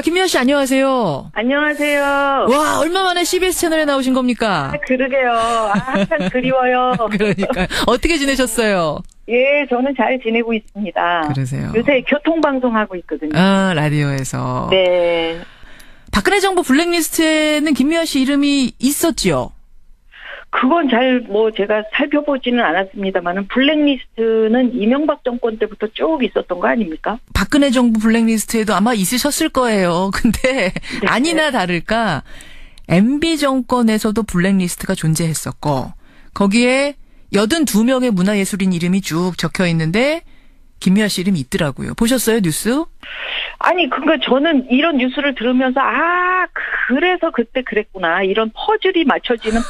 김미아 씨 안녕하세요. 안녕하세요. 와, 얼마 만에 CBS 채널에 나오신 겁니까? 그러게요. 항상 그리워요. 그러니까 어떻게 지내셨어요? 예, 저는 잘 지내고 있습니다. 그러세요. 요새 교통방송 하고 있거든요. 라디오에서. 네. 박근혜 정부 블랙리스트에는 김미아 씨 이름이 있었지요? 그건 제가 살펴보지는 않았습니다만은 블랙리스트는 이명박 정권 때부터 쭉 있었던 거 아닙니까? 박근혜 정부 블랙리스트에도 아마 있으셨을 거예요. 근데 네. 아니나 다를까 MB 정권에서도 블랙리스트가 존재했었고 거기에 82명의 문화예술인 이름이 쭉 적혀 있는데 김미아 씨 이름이 있더라고요. 보셨어요, 뉴스? 아니, 그러니까 저는 이런 뉴스를 들으면서 그래서 그때 그랬구나. 이런 퍼즐이 맞춰지는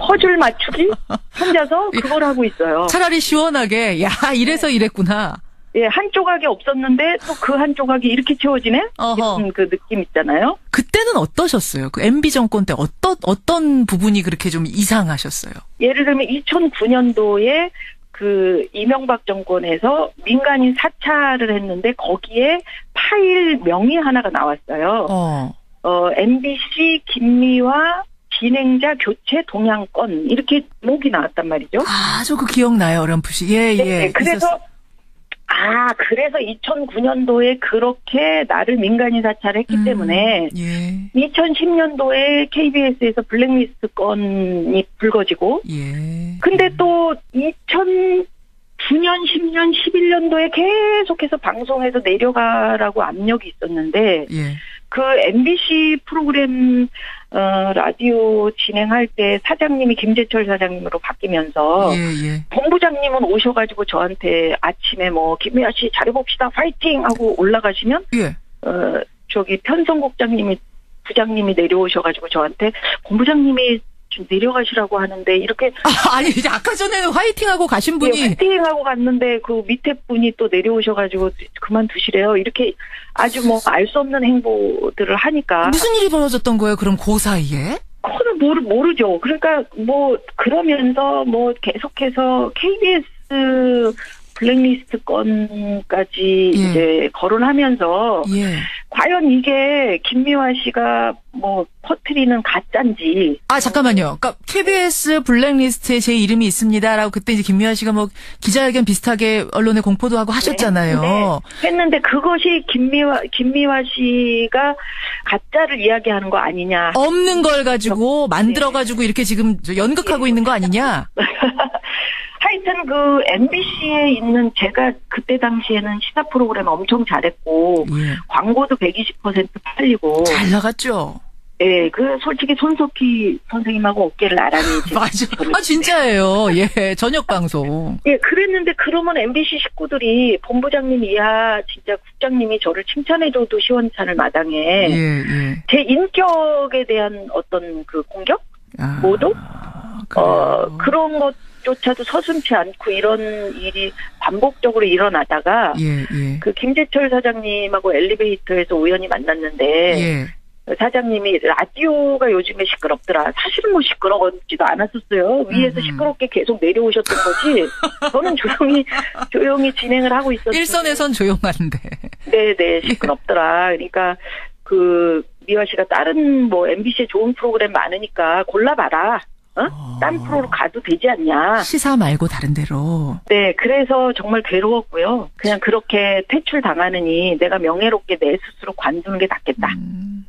퍼즐 맞추기? 혼자서 그걸 하고 있어요. 차라리 시원하게 이래서 이랬구나. 예, 한 조각이 없었는데 또 그 한 조각이 이렇게 채워지네? 이런 그 느낌 있잖아요. 그때는 어떠셨어요? 그 MB 정권 때 어떤 부분이 그렇게 좀 이상하셨어요? 예를 들면 2009년도에 그 이명박 정권에서 민간인 사찰을 했는데 거기에 파일 명의 하나가 나왔어요. MBC 김미화 진행자 교체 동향권 이렇게 목이 나왔단 말이죠. 저 그 기억나요, 어렴풋이. 예. 네, 그래서 2009년도에 그렇게 나를 민간인 사찰했기 때문에 2010년도에 KBS에서 블랙리스트 건이 불거지고 근데 또 2009년, 10년, 11년도에 계속해서 방송에서 내려가라고 압력이 있었는데 그 MBC 프로그램 라디오 진행할 때 사장님이 김재철 사장님으로 바뀌면서 본부장님은 오셔가지고 저한테 아침에 김미아 씨 잘해봅시다 파이팅 하고 올라가시면 저기 편성국장님이 부장님이 내려오셔가지고 저한테 본부장님이 좀 내려가시라고 하는데 이렇게 아니 이제 아까 전에는 화이팅하고 가신 분이 화이팅하고 갔는데 그 밑에 분이 또 내려오셔가지고 그만두시래요. 이렇게 아주 알 수 없는 행보들을 하니까 무슨 일이 벌어졌던 거예요? 그럼 그 사이에? 그거는 모르죠. 그러니까 그러면서 계속해서 KBS 블랙리스트 건까지 이제 거론하면서 과연 이게 김미화 씨가 퍼뜨리는 가짜인지. 잠깐만요. 그러니까 KBS 블랙리스트에 제 이름이 있습니다라고 그때 이제 김미화 씨가 기자회견 비슷하게 언론에 공포도 하고 하셨잖아요. 네. 했는데 그것이 김미화 씨가 가짜를 이야기하는 거 아니냐. 없는 걸 가지고 만들어가지고 이렇게 지금 연극하고 있는 거 아니냐. 하여튼 그 MBC에 있는 제가 그때 당시에는 시사 프로그램 엄청 잘했고 광고도 120% 팔리고 잘 나갔죠. 예, 솔직히 손석희 선생님하고 어깨를 나란히 맞아. 진짜예요. 저녁 방송. 그랬는데 그러면 MBC 식구들이 본부장님 이하 진짜 국장님이 저를 칭찬해줘도 시원찮을 마당에 제 인격에 대한 어떤 그 공격? 모독? 그런 것조차도 서슴지 않고 이런 일이 반복적으로 일어나다가 그 김재철 사장님하고 엘리베이터에서 우연히 만났는데 사장님이 라디오가 요즘에 시끄럽더라. 사실은 시끄러웠지도 않았었어요. 위에서 시끄럽게 계속 내려오셨던 거지. 저는 조용히 진행을 하고 있었는데. 일선에선 조용한데. 네네, 시끄럽더라. 그러니까 미화 씨가 다른 MBC에 좋은 프로그램 많으니까 골라봐라. 딴 프로로 가도 되지 않냐. 시사 말고 다른 데로. 네, 그래서 정말 괴로웠고요. 그냥 그렇게 퇴출당하느니 내가 명예롭게 내 스스로 관두는 게 낫겠다.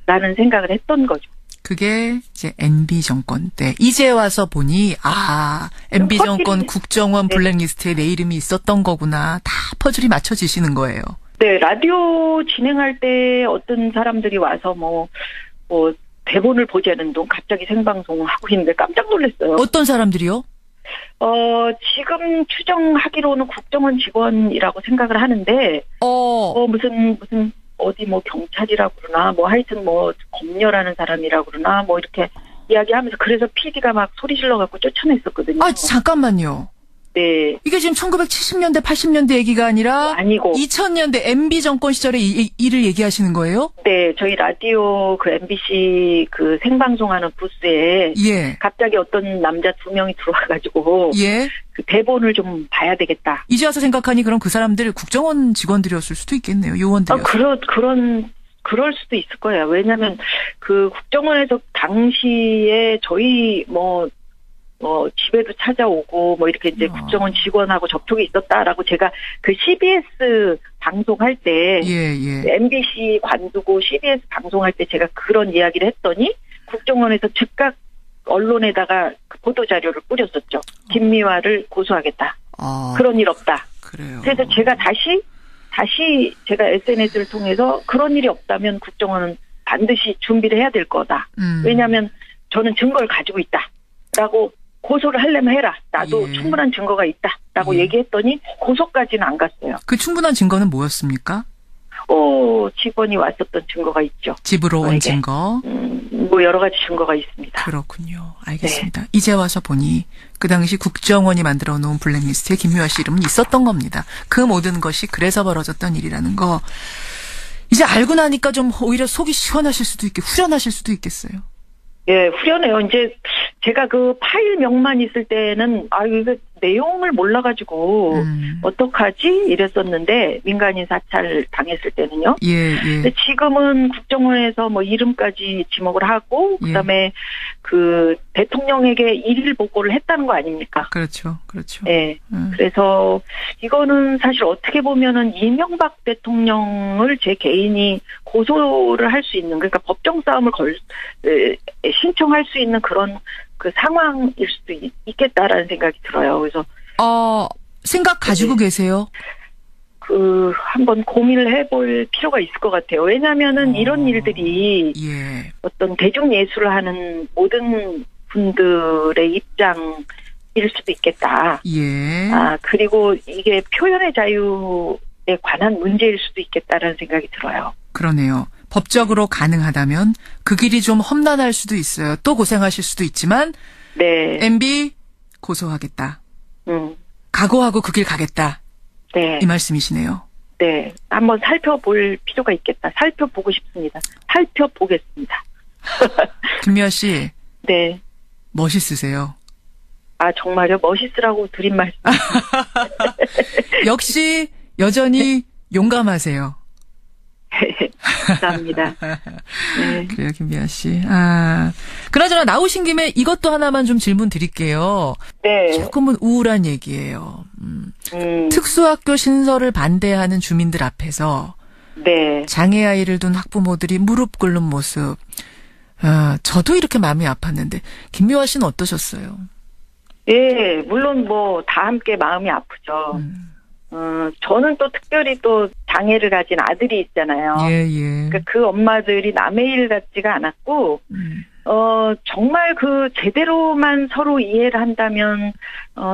라는 생각을 했던 거죠. 그게 이제 MB 정권 때. 이제 와서 보니, MB 정권 국정원 블랙리스트에 내 이름이 있었던 거구나. 다 퍼즐이 맞춰지시는 거예요. 네, 라디오 진행할 때 어떤 사람들이 와서 대본을 보지 않은 동 갑자기 생방송을 하고 있는데 깜짝 놀랐어요. 어떤 사람들이요? 지금 추정하기로는 국정원 직원이라고 생각을 하는데, 무슨 어디 경찰이라고 그러나, 하여튼 검열하는 사람이라고 그러나, 이렇게 이야기하면서 그래서 PD가 막 소리 질러갖고 쫓아냈었거든요. 잠깐만요. 네. 이게 지금 1970년대, 80년대 얘기가 아니라 아니고 2000년대 MB 정권 시절의 일을 얘기하시는 거예요? 네, 저희 라디오 그 MBC 그 생방송하는 부스에 예. 갑자기 어떤 남자 2명이 들어와가지고 예. 그 대본을 좀 봐야 되겠다. 이제 와서 생각하니 그럼 그 사람들 국정원 직원들이었을 수도 있겠네요. 요원들이었을. 그럴 수도 있을 거예요. 왜냐하면 그 국정원에서 당시에 저희 집에도 찾아오고 이렇게 이제 국정원 직원하고 접촉이 있었다라고 제가 그 CBS 방송할 때 MBC 관두고 CBS 방송할 때 제가 그런 이야기를 했더니 국정원에서 즉각 언론에다가 그 보도자료를 뿌렸었죠. 김미화를 고소하겠다. 그런 일 없다. 그래요. 그래서 제가 다시 제가 SNS를 통해서 그런 일이 없다면 국정원은 반드시 준비를 해야 될 거다. 왜냐하면 저는 증거를 가지고 있다라고 고소를 하려면 해라. 나도 충분한 증거가 있다라고 얘기했더니 고소까지는 안 갔어요. 그 충분한 증거는 뭐였습니까? 직원이 왔었던 증거가 있죠. 집으로 온 증거. 여러 가지 증거가 있습니다. 그렇군요. 알겠습니다. 네. 이제 와서 보니 그 당시 국정원이 만들어 놓은 블랙리스트에 김미화 씨 이름은 있었던 겁니다. 그 모든 것이 그래서 벌어졌던 일이라는 거. 이제 알고 나니까 좀 오히려 속이 시원하실 수도 후련하실 수도 있겠어요. 예, 후련해요. 이제 제가 그 파일명만 있을 때는 이거 내용을 몰라가지고 어떡하지 이랬었는데 민간인 사찰 당했을 때는요. 근데 지금은 국정원에서 이름까지 지목을 하고 그다음에 그 대통령에게 일일 보고를 했다는 거 아닙니까? 그렇죠. 예. 그래서 이거는 사실 어떻게 보면은 이명박 대통령을 제 개인이 고소를 할 수 있는 그러니까 법정 싸움을 신청할 수 있는 그런 그 상황일 수도 있겠다라는 생각이 들어요. 그래서 생각 가지고 계세요? 한번 고민을 해볼 필요가 있을 것 같아요. 왜냐하면은 이런 일들이 어떤 대중 예술을 하는 모든 분들의 입장일 수도 있겠다. 그리고 이게 표현의 자유에 관한 문제일 수도 있겠다라는 생각이 들어요. 그러네요. 법적으로 가능하다면 그 길이 좀 험난할 수도 있어요. 또 고생하실 수도 있지만 MB 고소하겠다. 각오하고 그 길 가겠다. 이 말씀이시네요. 네. 한번 살펴볼 필요가 있겠다. 살펴보고 싶습니다. 살펴보겠습니다. 김미화 씨. 네. 멋있으세요. 정말요? 멋있으라고 드린 말씀. 역시 여전히 용감하세요. 감사합니다. 네. 그래요, 김미화 씨. 그나저나 나오신 김에 이것도 하나만 좀 질문 드릴게요. 네. 조금은 우울한 얘기예요. 특수학교 신설을 반대하는 주민들 앞에서 장애 아이를 둔 학부모들이 무릎 꿇는 모습. 저도 이렇게 마음이 아팠는데 김미화 씨는 어떠셨어요? 예, 물론 다 함께 마음이 아프죠. 저는 또 특별히 또 장애를 가진 아들이 있잖아요. 그러니까 그 엄마들이 남의 일 같지가 않았고, 정말 그 제대로만 서로 이해를 한다면,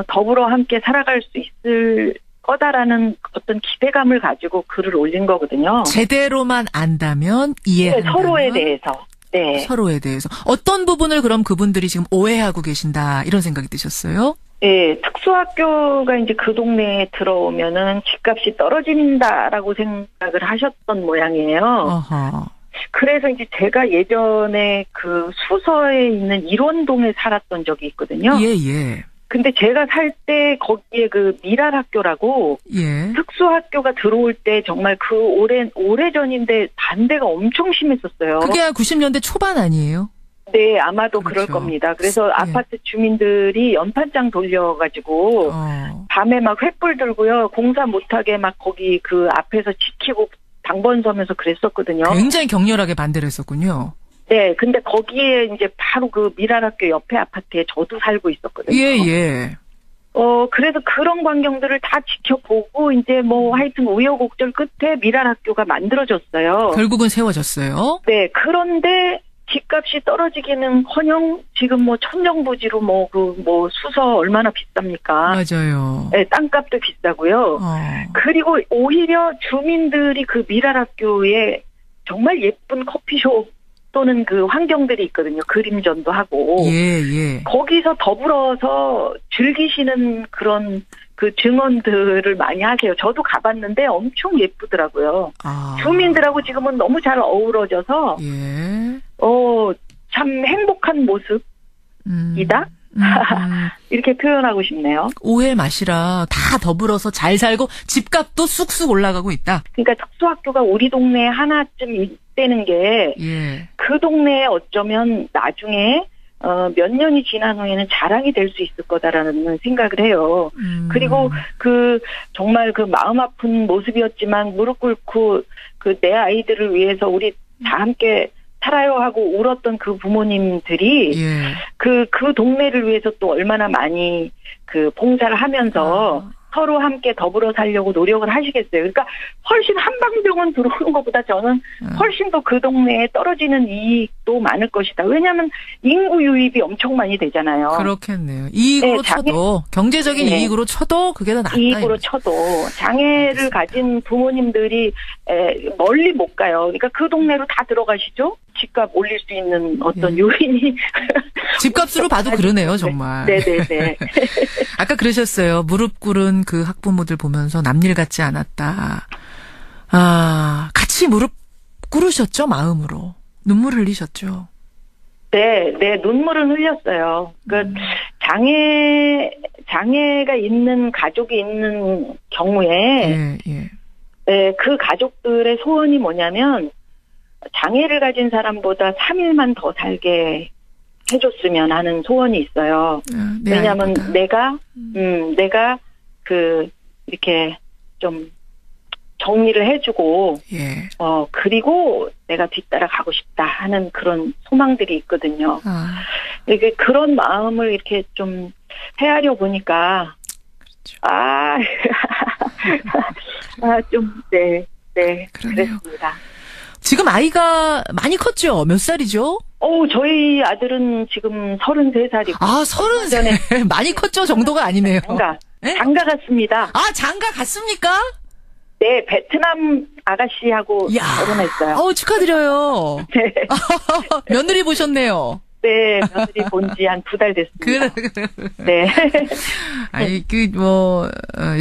더불어 함께 살아갈 수 있을 거다라는 어떤 기대감을 가지고 글을 올린 거거든요. 제대로만 안다면, 이해한다면. 서로에 대해서. 네. 서로에 대해서. 어떤 부분을 그럼 그분들이 지금 오해하고 계신다, 이런 생각이 드셨어요? 네, 특수학교가 이제 그 동네에 들어오면은 집값이 떨어진다라고 생각을 하셨던 모양이에요. 그래서 이제 제가 예전에 그 수서에 있는 일원동에 살았던 적이 있거든요. 근데 제가 살 때 거기에 그 미랄학교라고 특수학교가 들어올 때 정말 그 오래전인데 반대가 엄청 심했었어요. 그게 한 90년대 초반 아니에요? 네, 아마도 그럴 겁니다. 그래서 아파트 주민들이 연판장 돌려가지고 밤에 막 횃불 들고요. 공사 못하게 막 거기 그 앞에서 지키고 당번 서면서 그랬었거든요. 굉장히 격렬하게 반대를 했었군요. 네, 근데 거기에 이제 바로 그 미랄학교 옆에 아파트에 저도 살고 있었거든요. 그래서 그런 광경들을 다 지켜보고 이제 하여튼 우여곡절 끝에 미랄학교가 만들어졌어요. 결국은 세워졌어요. 네, 그런데 집값이 떨어지기는커녕 지금 천정부지로 수서 얼마나 비쌉니까? 맞아요. 네, 땅값도 비싸고요. 그리고 오히려 주민들이 그 미랄학교에 정말 예쁜 커피숍도 또는 그 환경들이 있거든요. 그림전도 하고. 예. 거기서 더불어서 즐기시는 그런 그 증언들을 많이 하세요. 저도 가봤는데 엄청 예쁘더라고요. 주민들하고 지금은 너무 잘 어우러져서, 참 행복한 모습이다? 이렇게 표현하고 싶네요. 오해 마시라. 다 더불어서 잘 살고 집값도 쑥쑥 올라가고 있다. 그러니까 특수학교가 우리 동네에 하나쯤 있다는 게, 그 동네에 어쩌면 나중에 몇 년이 지난 후에는 자랑이 될 수 있을 거다라는 생각을 해요. 그리고 정말 마음 아픈 모습이었지만 무릎 꿇고 내 아이들을 위해서 우리 다 함께 살아요 하고 울었던 그 부모님들이 그 동네를 위해서 또 얼마나 많이 봉사를 하면서 서로 함께 더불어 살려고 노력을 하시겠어요. 그러니까 훨씬 한방병원 들어오는 것보다 저는 훨씬 더 그 동네에 떨어지는 이익도 많을 것이다. 왜냐하면 인구 유입이 엄청 많이 되잖아요. 그렇겠네요. 이익으로 쳐도 경제적인 이익으로 쳐도 그게 더 낫다. 이익으로 쳐도 장애를 가진 부모님들이 멀리 못 가요. 그러니까 그 동네로 다 들어가시죠. 집값 올릴 수 있는 어떤 요인이 집값으로 봐도 그러네요, 정말. 네네네. 아까 그러셨어요. 무릎 꿇은 그 학부모들 보면서 남일 같지 않았다. 같이 무릎 꿇으셨죠, 마음으로. 눈물 흘리셨죠. 네, 눈물을 흘렸어요. 장애가 있는 가족이 있는 경우에, 그 가족들의 소원이 뭐냐면, 장애를 가진 사람보다 3일만 더 살게 해줬으면 하는 소원이 있어요. 왜냐하면 내가 이렇게 좀 정리를 해주고, 그리고 내가 뒤따라 가고 싶다 하는 그런 소망들이 있거든요. 그런 마음을 이렇게 좀 헤아려 보니까, 그랬습니다. 지금 아이가 많이 컸죠? 몇 살이죠? 저희 아들은 지금 33살이고. 33살. 많이 컸죠? 정도가 아니네요. 장가 갔습니다. 장가 갔습니까? 네, 베트남 아가씨하고 결혼했어요. 축하드려요. 네. 며느리 보셨네요. 네, 며느리 본 지 한 2달 됐습니다. 그래. 네.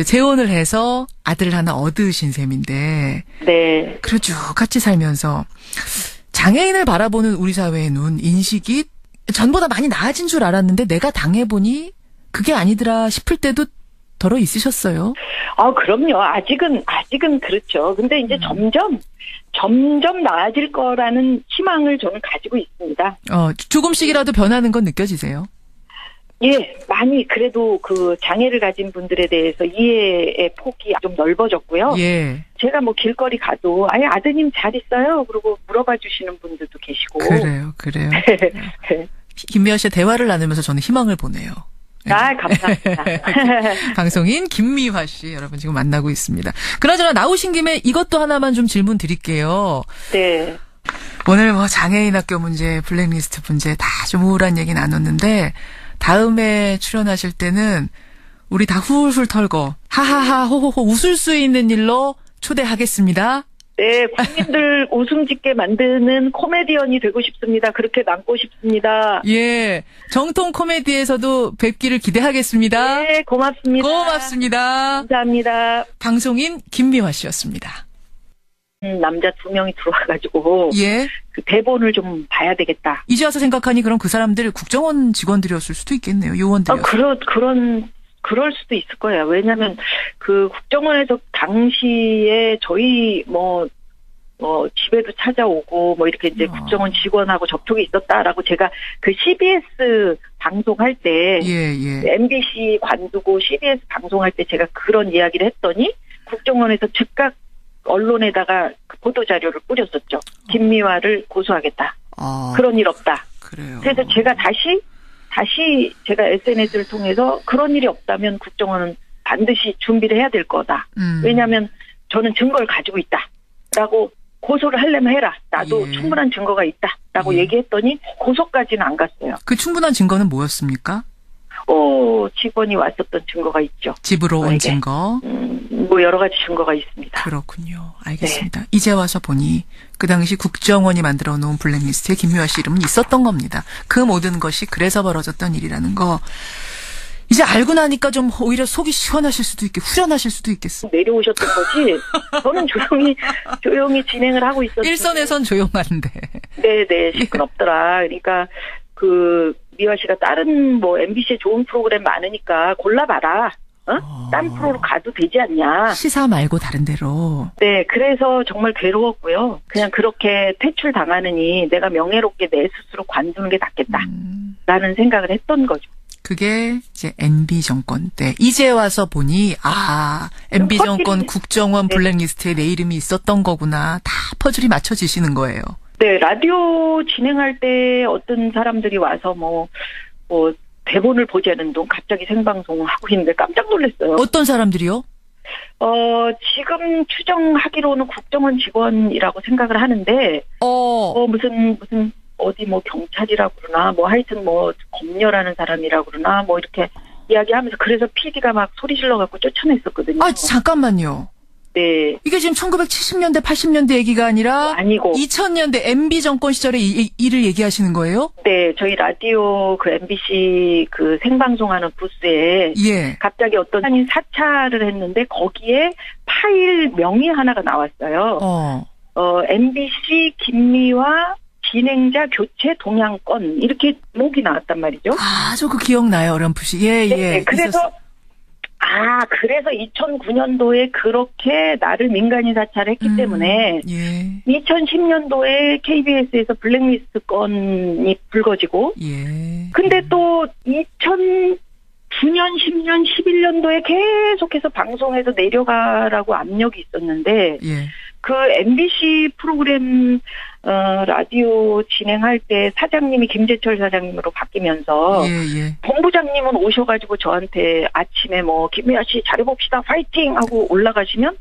재혼을 해서 아들을 하나 얻으신 셈인데. 네. 그래 쭉 같이 살면서 장애인을 바라보는 우리 사회의 눈, 인식이 전보다 많이 나아진 줄 알았는데 내가 당해보니 그게 아니더라 싶을 때도 덜어 있으셨어요? 그럼요. 아직은 그렇죠. 근데 이제 점점 나아질 거라는 희망을 저는 가지고 있습니다. 조금씩이라도 변하는 건 느껴지세요? 예, 많이 그래도 장애를 가진 분들에 대해서 이해의 폭이 좀 넓어졌고요. 제가 길거리 가도 아드님 잘 있어요? 그러고 물어봐 주시는 분들도 계시고. 그래요. 김미화 씨와 대화를 나누면서 저는 희망을 보내요. 감사합니다. 방송인 김미화 씨 여러분 지금 만나고 있습니다. 그나저나 나오신 김에 이것도 하나만 좀 질문 드릴게요. 네. 오늘 장애인 학교 문제, 블랙리스트 문제 다 좀 우울한 얘기 나눴는데 다음에 출연하실 때는 우리 다 훌훌 털고 하하하 호호호 웃을 수 있는 일로 초대하겠습니다. 네, 국민들 웃음 짓게 만드는 코미디언이 되고 싶습니다. 그렇게 남고 싶습니다. 정통 코미디에서도 뵙기를 기대하겠습니다. 네, 고맙습니다. 감사합니다. 방송인 김미화 씨였습니다. 남자 2명이 들어와가지고 그 대본을 좀 봐야 되겠다. 이제 와서 생각하니 그럼 그 사람들 국정원 직원들이었을 수도 있겠네요. 요원들이었을 그럴 수도 있을 거예요. 왜냐하면 국정원에서 당시에 저희 집에도 찾아오고 이렇게 이제 국정원 직원하고 접촉이 있었다라고 제가 CBS 방송할 때 MBC 관두고 CBS 방송할 때 제가 그런 이야기를 했더니 국정원에서 즉각 언론에다가 보도 자료를 뿌렸었죠. 김미화를 고소하겠다. 그런 일 없다. 그래요. 그래서 제가 다시 제가 SNS를 통해서 그런 일이 없다면 국정원은 반드시 준비를 해야 될 거다. 왜냐하면 저는 증거를 가지고 있다라고 고소를 하려면 해라. 나도 충분한 증거가 있다라고 얘기했더니 고소까지는 안 갔어요. 그 충분한 증거는 뭐였습니까? 직원이 왔었던 증거가 있죠. 집으로 온 증거. 뭐 여러 가지 증거가 있습니다. 그렇군요. 알겠습니다. 네. 이제 와서 보니 그 당시 국정원이 만들어 놓은 블랙리스트에 김미화 씨 이름은 있었던 겁니다. 그 모든 것이 그래서 벌어졌던 일이라는 거. 이제 알고 나니까 좀 오히려 속이 시원하실 수도 있게 후련하실 수도 있겠어요. 내려오셨던 거지. 저는 조용히 진행을 하고 있었어요. 일선에선 조용한데. 네네, 시끄럽더라. 그러니까 미화 씨가 다른 뭐 MBC에 좋은 프로그램 많으니까 골라봐라. 딴 프로로 가도 되지 않냐. 시사 말고 다른 데로. 네, 그래서 정말 괴로웠고요. 그냥 그렇게 퇴출당하느니 내가 명예롭게 내 스스로 관두는 게 낫겠다. 라는 생각을 했던 거죠. 그게 이제 MB 정권 때. 이제 와서 보니 MB 정권 국정원 블랙리스트에 내 이름이 있었던 거구나. 다 퍼즐이 맞춰지시는 거예요. 네, 라디오 진행할 때 어떤 사람들이 와서 뭐 대본을 보지 않은 동 갑자기 생방송을 하고 있는데 깜짝 놀랐어요. 어떤 사람들이요? 지금 추정하기로는 국정원 직원이라고 생각을 하는데, 무슨 어디 뭐 경찰이라고 그러나 뭐 하여튼 뭐 검열하는 사람이라고 그러나 뭐 이렇게 이야기하면서 그래서 PD가 막 소리 질러갖고 쫓아냈었거든요. 잠깐만요. 네. 이게 지금 1970년대 80년대 얘기가 아니라 아니고 2000년대 MB 정권 시절의 일을 얘기하시는 거예요? 네, 저희 라디오 MBC 생방송하는 부스에 갑자기 어떤 사람이 사찰을 했는데 거기에 파일 명의 하나가 나왔어요. MBC 김미화 진행자 교체 동향권 이렇게 목이 나왔단 말이죠. 저 그 기억나요, 어렴풋이. 네, 그래서 그래서 2009년도에 그렇게 나를 민간인 사찰했기 때문에 2010년도에 KBS에서 블랙리스트 건이 불거지고 근데 또 2009년, 10년, 11년도에 계속해서 방송에서 내려가라고 압력이 있었는데 그 MBC 프로그램 라디오 진행할 때 사장님이 김재철 사장님으로 바뀌면서 본부장님은 오셔가지고 저한테 아침에 뭐 김미화 씨 잘해봅시다 파이팅 하고 올라가시면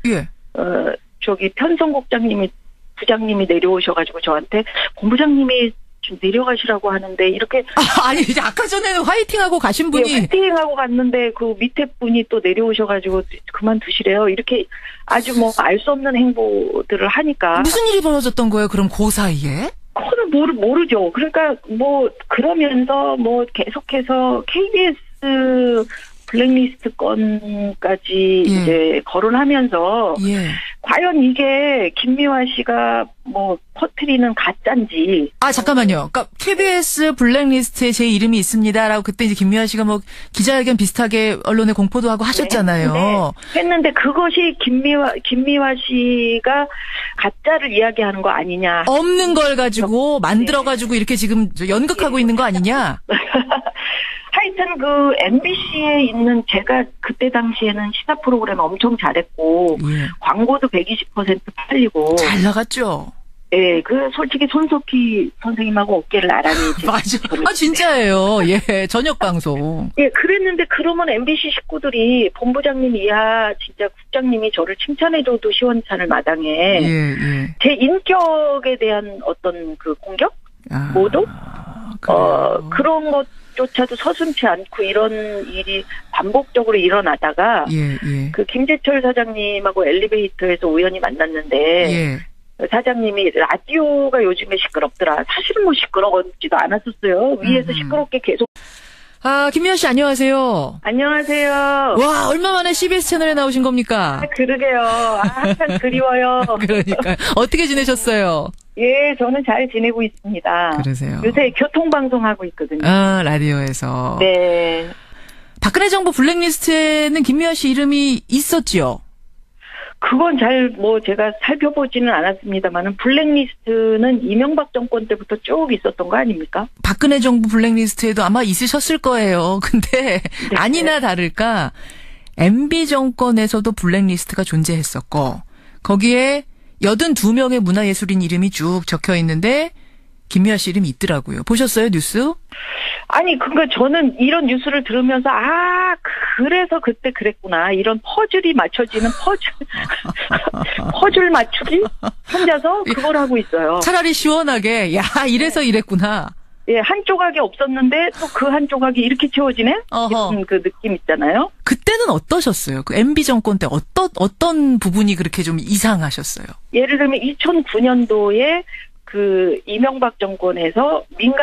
저기 편성국장님이 부장님이 내려오셔가지고 저한테 본부장님이 좀 내려가시라고 하는데 이렇게 아니 이제 아까 전에는 화이팅하고 가신 분이 화이팅하고 갔는데 그 밑에 분이 또 내려오셔가지고 그만두시래요. 이렇게 아주 뭐 알 수 없는 행보들을 하니까 무슨 일이 벌어졌던 거예요? 그럼 그 사이에? 그거는 모르죠. 그러니까 뭐 그러면서 뭐 계속해서 KBS 블랙리스트 건까지 이제 거론하면서 과연 이게 김미화 씨가 뭐 퍼뜨리는 가짜인지. 잠깐만요. 그러니까 KBS 블랙리스트에 제 이름이 있습니다라고 그때 이제 김미화 씨가 뭐 기자회견 비슷하게 언론에 공포도 하고 하셨잖아요. 네. 했는데 그것이 김미화 씨가 가짜를 이야기하는 거 아니냐. 없는 걸 가지고 만들어가지고 이렇게 지금 연극하고 있는 거 아니냐. 하여튼 MBC에 있는 제가 그때 당시에는 시사 프로그램 엄청 잘했고 광고도 120% 팔리고 잘 나갔죠. 네, 솔직히 손석희 선생님하고 어깨를 나란히 맞아. 진짜예요. 저녁 방송. 그랬는데 그러면 MBC 식구들이 본부장님 이하 진짜 국장님이 저를 칭찬해줘도 시원찮을 마당에 제 인격에 대한 어떤 공격, 모독, 그런 것. 조차도 서슴지 않고 이런 일이 반복적으로 일어나다가 그 김재철 사장님하고 엘리베이터에서 우연히 만났는데 사장님이 라디오가 요즘에 시끄럽더라. 사실은 뭐 시끄럽지도 않았었어요. 위에서 시끄럽게 계속. 김미화 씨 안녕하세요. 안녕하세요. 와, 얼마 만에 CBS 채널에 나오신 겁니까? 그러게요. 항상 그리워요. 그러니까 어떻게 지내셨어요? 저는 잘 지내고 있습니다. 그러세요. 요새 교통방송하고 있거든요. 라디오에서. 네. 박근혜 정부 블랙리스트에는 김미화 씨 이름이 있었지요? 그건 제가 살펴보지는 않았습니다만은 블랙리스트는 이명박 정권 때부터 쭉 있었던 거 아닙니까? 박근혜 정부 블랙리스트에도 아마 있으셨을 거예요. 근데 아니나 다를까 MB 정권에서도 블랙리스트가 존재했었고 거기에 82명의 문화예술인 이름이 쭉 적혀 있는데 김미화 씨 이름이 있더라고요. 보셨어요, 뉴스? 아니, 그러니까 저는 이런 뉴스를 들으면서 그래서 그때 그랬구나. 이런 퍼즐이 맞춰지는 퍼즐 맞추기? 혼자서 그걸 하고 있어요. 차라리 시원하게 이래서 이랬구나. 예, 한 조각이 없었는데 또 그 한 조각이 이렇게 채워지네? 이런 그 느낌 있잖아요. 그때는 어떠셨어요? 그 MB 정권 때 어떤 부분이 그렇게 좀 이상하셨어요? 예를 들면 2009년도에 그 이명박 정권에서 민간